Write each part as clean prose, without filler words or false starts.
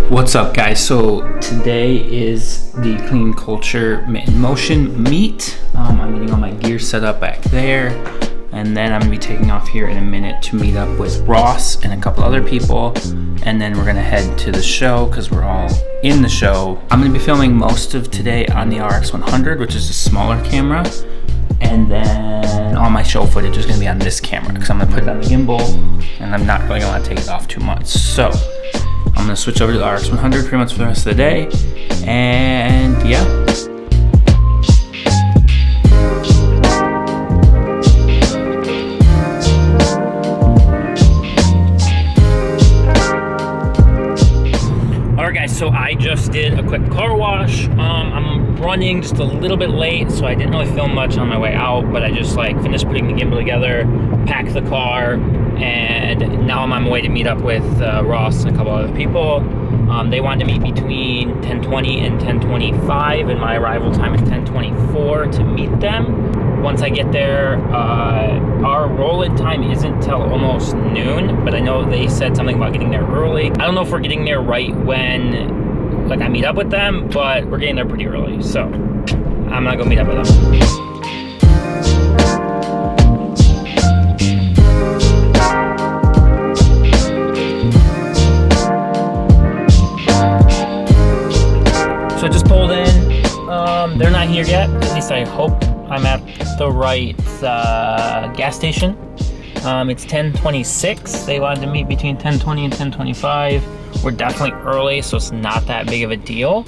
What's up, guys? So today is the Clean Culture Mitten Motion meet. I'm getting all my gear set up back there, and then I'm gonna be taking off here in a minute to meet up with Ross and a couple other people, and then we're gonna head to the show because we're all in the show. I'm gonna be filming most of today on the RX-100, which is a smaller camera, and then all my show footage is gonna be on this camera because I'm gonna put it on the gimbal, and I'm not really gonna want to take it off too much. So I'm gonna switch over to the RX-100 pretty much for the rest of the day, and yeah. Alright guys, so I just did a quick car wash. I'm running just a little bit late, so I didn't really film much on my way out, but I just finished putting the gimbal together, packed the car, and now I'm on my way to meet up with Ross and a couple other people. They wanted to meet between 10:20 and 10:25, and my arrival time is 10:24 to meet them. Once I get there, our roll-in time isn't till almost noon, but I know they said something about getting there early. I don't know if we're getting there right when I meet up with them, but we're getting there pretty early, so I'm gonna go meet up with them. So I just pulled in. They're not here yet. At least I hope I'm at the right gas station. It's 10:26. They wanted to meet between 10:20 and 10:25. We're definitely early, so it's not that big of a deal.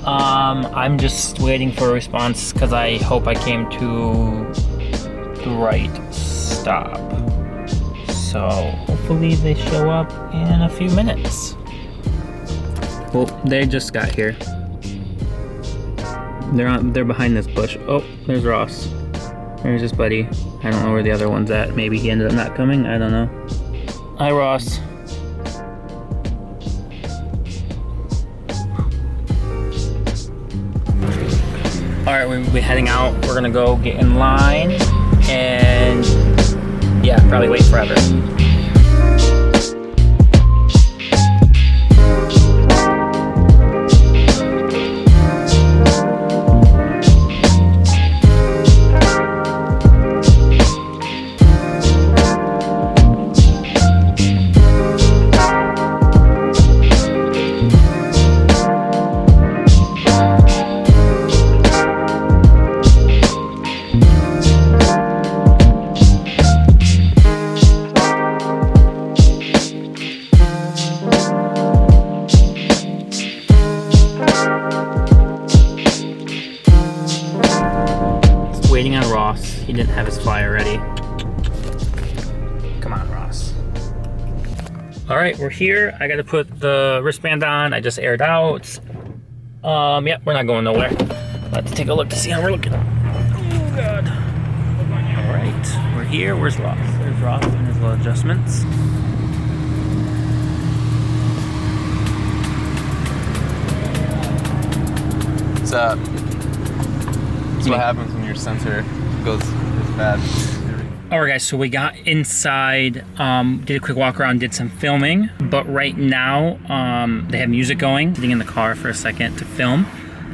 I'm just waiting for a response because I hope I came to the right stop. So hopefully they show up in a few minutes. Well, they just got here. They're behind this bush. Oh, there's Ross. There's his buddy. I don't know where the other one's at. Maybe he ended up not coming. I don't know. Hi, Ross. All right, we're heading out. We're gonna go get in line and yeah, probably wait forever. Waiting on Ross. He didn't have his flyer ready. Come on, Ross. All right, we're here. I got to put the wristband on. I just aired out. Yep, we're not going nowhere. Let's take a look to see how we're looking. Oh, God. All right, we're here. Where's Ross? There's Ross and his little adjustments. What's up? That's what happens when your sensor goes bad. Alright guys, so we got inside, did a quick walk around, did some filming, but right now they have music going. Sitting in the car for a second to film.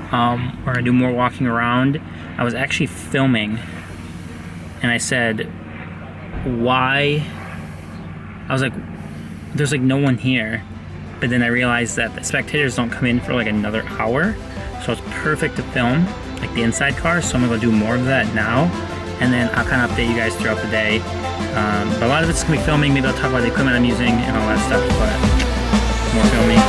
We're gonna do more walking around. I was actually filming and I said, why? I was like, there's no one here. But then I realized that the spectators don't come in for another hour. So it's perfect to film the inside car, so I'm gonna go do more of that now, and then I'll kind of update you guys throughout the day. But a lot of it's gonna be filming. Maybe I'll talk about the equipment I'm using and all that stuff, but more filming.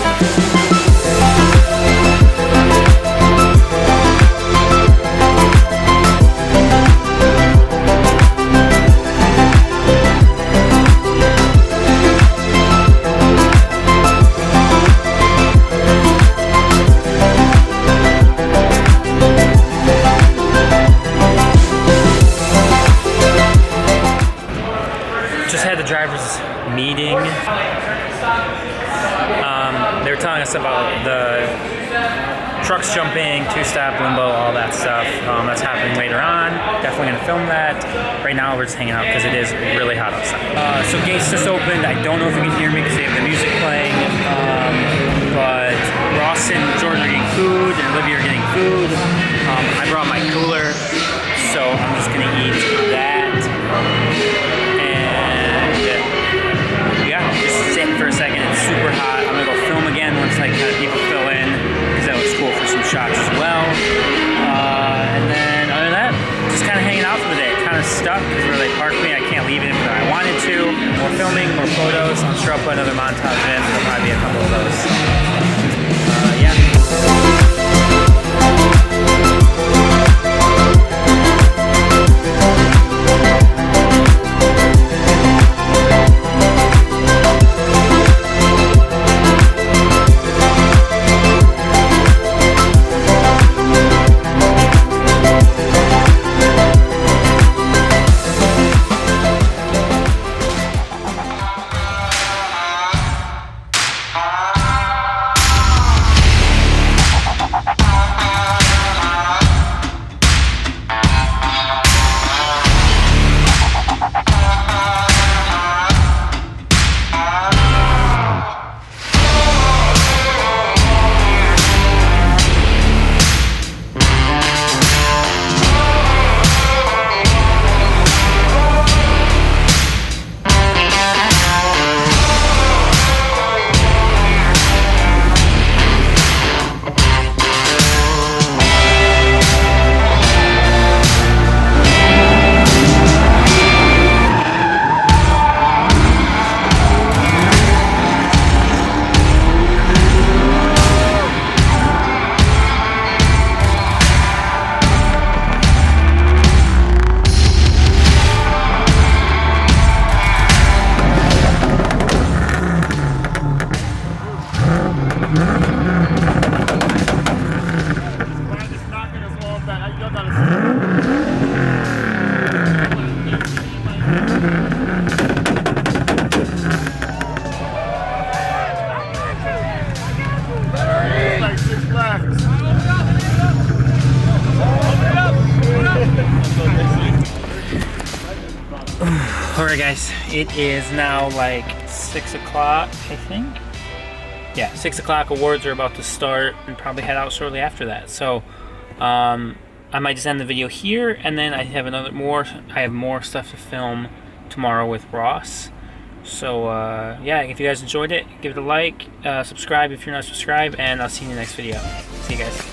Driver's meeting. They were telling us about the trucks jumping, two-step, limbo, all that stuff. That's happening later on. Definitely gonna film that. Right now we're just hanging out because it is really hot outside. So gates just opened. I don't know if you can hear me because they have the music playing, but montage in. There'll probably be a couple of those. Yeah. Alright guys, it is now like 6 o'clock, I think. Yeah, 6 o'clock, awards are about to start and probably head out shortly after that. So I might just end the video here, and then I have more stuff to film tomorrow with Ross. So yeah, if you guys enjoyed it, give it a like, subscribe if you're not subscribed, and I'll see you in the next video. See you guys.